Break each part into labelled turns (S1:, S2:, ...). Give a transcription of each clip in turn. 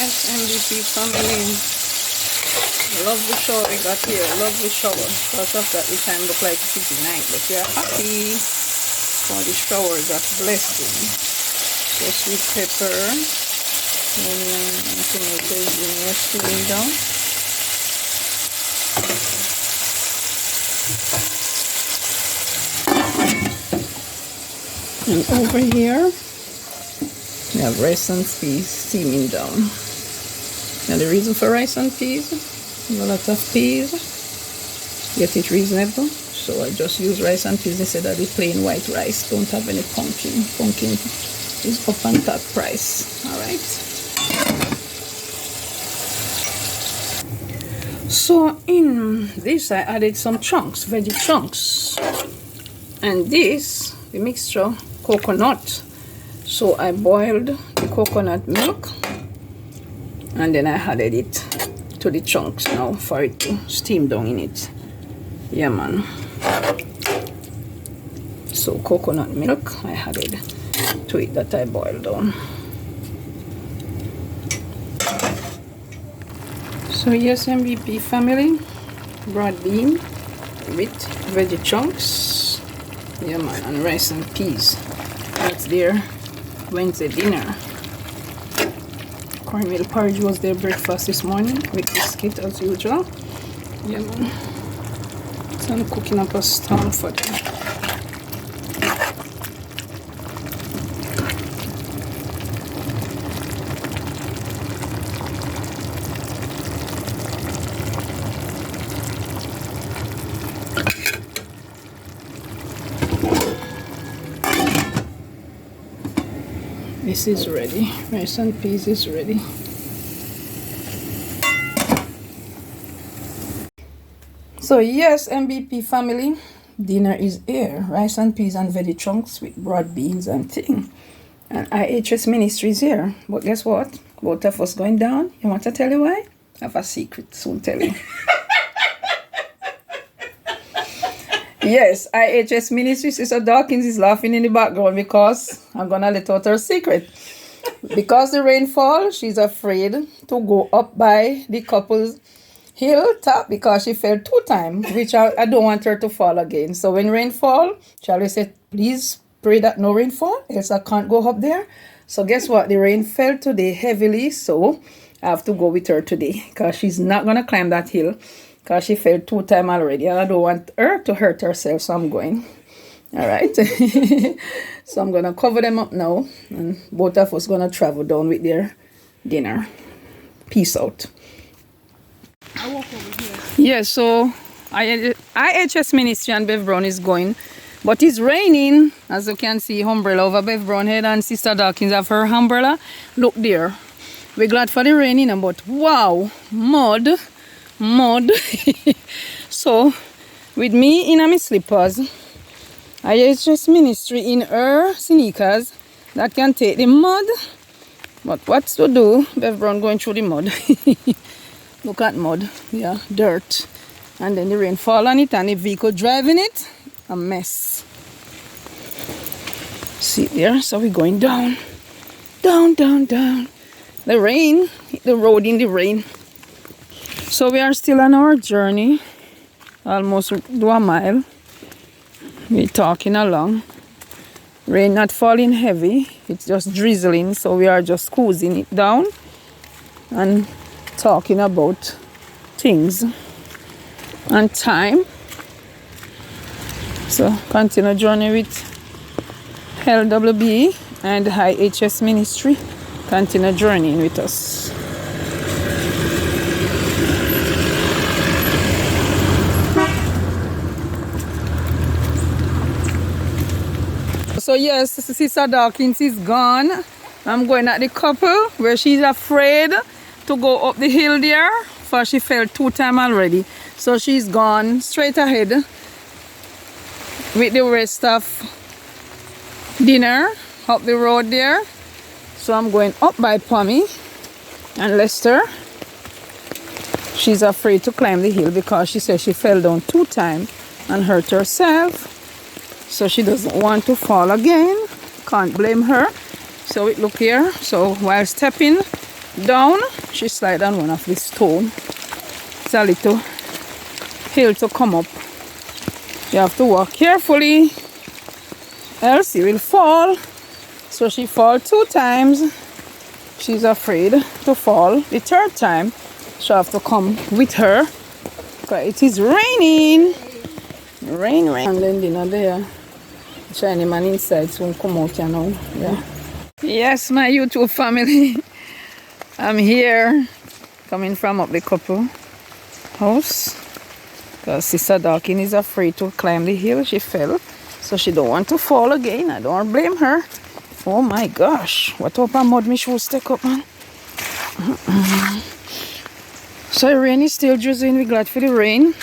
S1: Yes, MVP family. Lovely shower we got here. Lovely shower. Because of that, the time look like it is night. But we are happy for the shower that blessing. So sweet pepper, onion, and tomatoes in your steaming down. And over here, we have rice and peas steaming down. And the reason for rice and peas, a lot of peas, get it reasonable. So I just use rice and peas instead of the plain white rice. Don't have any pumpkin. Pumpkin is up on top price. Alright. So in this I added some chunks, veggie chunks. And this, the mixture, coconut. So I boiled the coconut milk and then I added it to the chunks now for it to steam down in it. Yeah man. So coconut milk I added to it that I boiled down. So yes, MVP family, broad bean with veggie chunks. Yeah man, and rice and peas. That's their Wednesday dinner. Cornmeal porridge was their breakfast this morning with biscuit as usual. Yeah man. So I'm cooking up a storm for them. This is ready. Rice and peas is ready. So yes, MVP family, dinner is here. Rice and peas and veggie chunks with broad beans and thing. And IHS ministry is here. But guess what? Both of us going down. You want to tell you why? I have a secret. Soon tell you. Yes, IHS Ministry, Sister Dawkins is laughing in the background because I'm going to let out her secret. Because the rainfall, she's afraid to go up by the couple's hilltop because she fell 2 times, which I don't want her to fall again. So when rainfall, Charlie said, please pray that no rainfall, else I can't go up there. So guess what? The rain fell today heavily, so I have to go with her today because she's not going to climb that hill. Because she fell 2 times already. And I don't want her to hurt herself. So I'm going. Alright. So I'm going to cover them up now. And both of us going to travel down with their dinner. Peace out. I walk over here. Yeah, so IHS Ministry and Bev Brown is going. But it's raining. As you can see, umbrella over Bev Brown head. And Sister Dawkins have her umbrella. Look there. We're glad for the raining. But wow. Mud. So with me in my slippers, IHS Ministry in her sneakers that can take the mud. But what's to do? Bev Brown going through the mud. Look at mud. Yeah, dirt. And then the rain fall on it and the vehicle driving it. A mess. See there? So we're going down. Down. The rain. The road in the rain. So we are still on our journey, almost do a mile. We're talking along. Rain not falling heavy, it's just drizzling, so we are just cruising it down and talking about things and time. So continue journey with LWB and IHS Ministry. Continue journeying with us. So yes, Sister Dawkins is gone. I'm going at the couple where she's afraid to go up the hill there, for she fell 2 times already. So she's gone straight ahead with the rest of dinner up the road there. So I'm going up by Pommy and Lester. She's afraid to climb the hill because she says she fell down 2 times and hurt herself. So she doesn't want to fall again. Can't blame her. So it look here. So while stepping, down, she slide on one of the stone. It's a little hill to come up. You have to walk carefully, else you will fall. So she fall 2 times. She's afraid to fall. The 3rd time, she have to come with her. Because it is raining. Rain. And then dinner there. Shiny man inside soon come out, you know. Yeah. Yes, my YouTube family. I'm here. Coming from up the couple house. Because Sister Dawkins is afraid to climb the hill. She fell. So she don't want to fall again. I don't blame her. Oh my gosh. What up a mud my shoes stick up, man. So the rain is still drizzling. We're glad for the rain.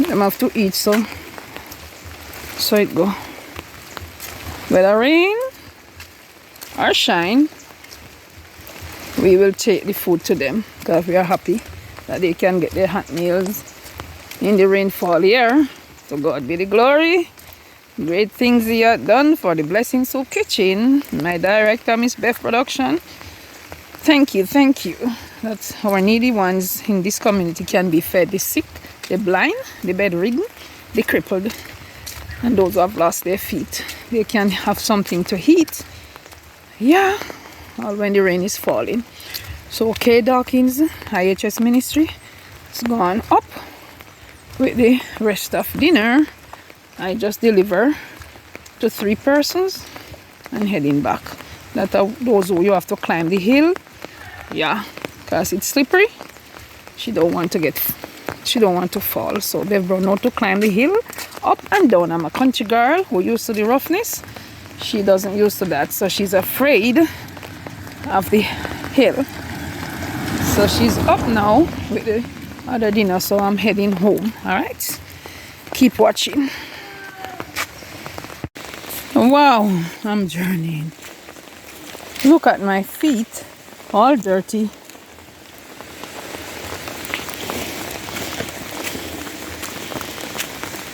S1: I'm have to eat so it go. Whether rain or shine, we will take the food to them because we are happy that they can get their hot meals in the rainfall here. To God be the glory. Great things he had done for the Blessing Soup Kitchen. My director, Miss Beth Production. Thank you that our needy ones in this community can be fed. The sick, the blind, the bedridden, the crippled, and those who have lost their feet. They can have something to eat. Yeah, all when the rain is falling. So, okay, Dawkins, IHS ministry is gone up with the rest of dinner. I just deliver to 3 persons and heading back. That are those who you have to climb the hill. Yeah, because it's slippery. She don't want to fall. So they've run out to climb the hill up and down. I'm a country girl who used to the roughness. She doesn't used to that, so she's afraid of the hill. So she's up now with the other dinner, so I'm heading home. All right, keep watching. Wow, I'm journeying. Look at my feet, all dirty.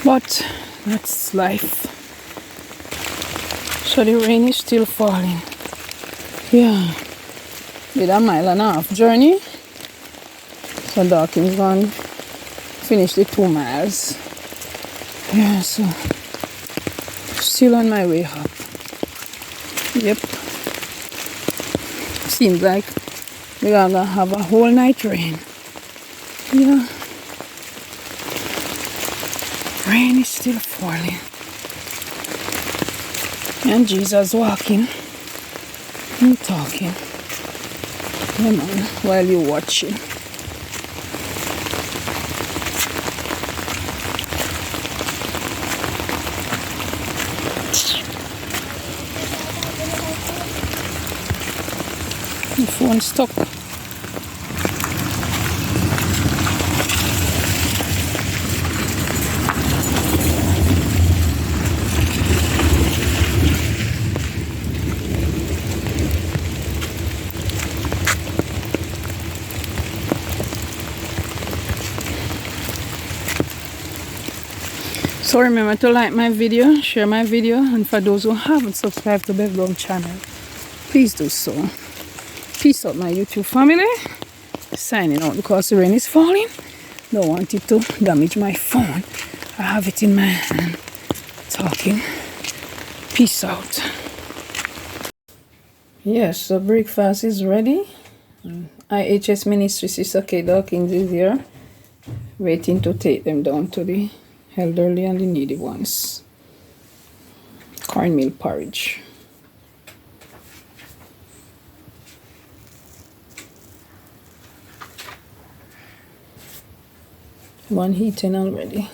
S1: But that's life. So the rain is still falling. Yeah, with a 1.5 mile journey. So Dawkins gone finish the 2 miles. Yeah, so still on my way up. Yep. Seems like we're gonna have a whole night rain. Yeah. Rain is still falling. And Jesus walking and talking. Come on, while you're watching. The phone stuck. So remember to like my video, share my video, and for those who haven't subscribed to Beth Brown channel, please do so. Peace out, my YouTube family. Signing out because the rain is falling. Don't want it to damage my phone. I have it in my hand talking. Peace out. Yes, the breakfast is ready. IHS Ministry Sister K. Dawkins is here, waiting to take them down to the elderly and the needy ones. Cornmeal porridge. One heating already.